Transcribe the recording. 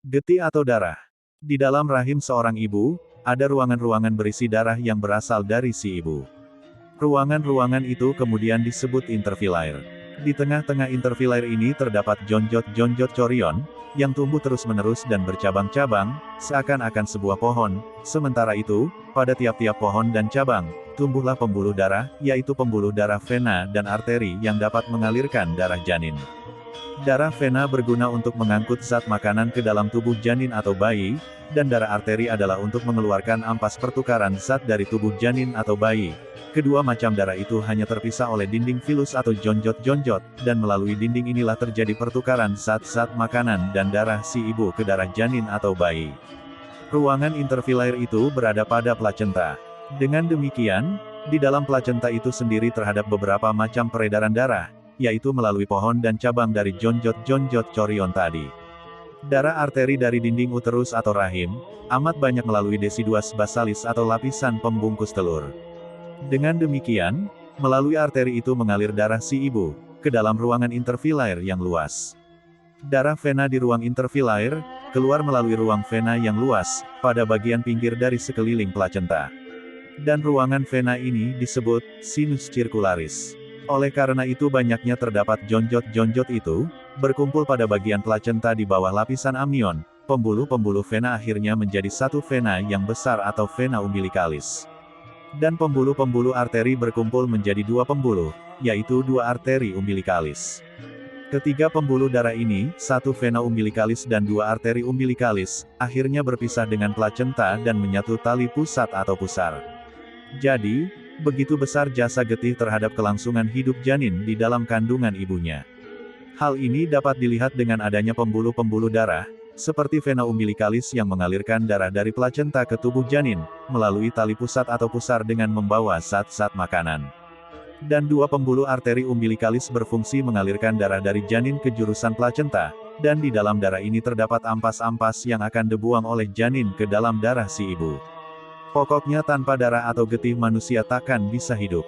Getih atau darah. Di dalam rahim seorang ibu, ada ruangan-ruangan berisi darah yang berasal dari si ibu. Ruangan-ruangan itu kemudian disebut interfilaire. Di tengah-tengah interfilaire ini terdapat jonjot-jonjot chorion, yang tumbuh terus-menerus dan bercabang-cabang, seakan-akan sebuah pohon. Sementara itu, pada tiap-tiap pohon dan cabang, tumbuhlah pembuluh darah, yaitu pembuluh darah vena dan arteri yang dapat mengalirkan darah janin. Darah vena berguna untuk mengangkut zat makanan ke dalam tubuh janin atau bayi, dan darah arteri adalah untuk mengeluarkan ampas pertukaran zat dari tubuh janin atau bayi. Kedua macam darah itu hanya terpisah oleh dinding vilus atau jonjot-jonjot, dan melalui dinding inilah terjadi pertukaran zat-zat makanan dan darah si ibu ke darah janin atau bayi. Ruangan interfilaire itu berada pada plasenta. Dengan demikian, di dalam plasenta itu sendiri terhadap beberapa macam peredaran darah, yaitu melalui pohon dan cabang dari jonjot-jonjot chorion tadi. Darah arteri dari dinding uterus atau rahim, amat banyak melalui deciduous basalis atau lapisan pembungkus telur. Dengan demikian, melalui arteri itu mengalir darah si ibu, ke dalam ruangan interfilaire yang luas. Darah vena di ruang interfilaire, keluar melalui ruang vena yang luas, pada bagian pinggir dari sekeliling plasenta. Dan ruangan vena ini disebut sinus circularis. Oleh karena itu banyaknya terdapat jonjot-jonjot itu, berkumpul pada bagian plasenta di bawah lapisan amnion, pembuluh-pembuluh vena akhirnya menjadi satu vena yang besar atau vena umbilicalis. Dan pembuluh-pembuluh arteri berkumpul menjadi dua pembuluh, yaitu dua arteri umbilicalis. Ketiga pembuluh darah ini, satu vena umbilicalis dan dua arteri umbilicalis, akhirnya berpisah dengan plasenta dan menyatu tali pusat atau pusar. Jadi, begitu besar jasa getih terhadap kelangsungan hidup janin di dalam kandungan ibunya. Hal ini dapat dilihat dengan adanya pembuluh-pembuluh darah, seperti vena umbilicalis yang mengalirkan darah dari plasenta ke tubuh janin, melalui tali pusat atau pusar dengan membawa zat-zat makanan. Dan dua pembuluh arteri umbilicalis berfungsi mengalirkan darah dari janin ke jurusan plasenta, dan di dalam darah ini terdapat ampas-ampas yang akan dibuang oleh janin ke dalam darah si ibu. Pokoknya tanpa darah atau getih manusia takkan bisa hidup.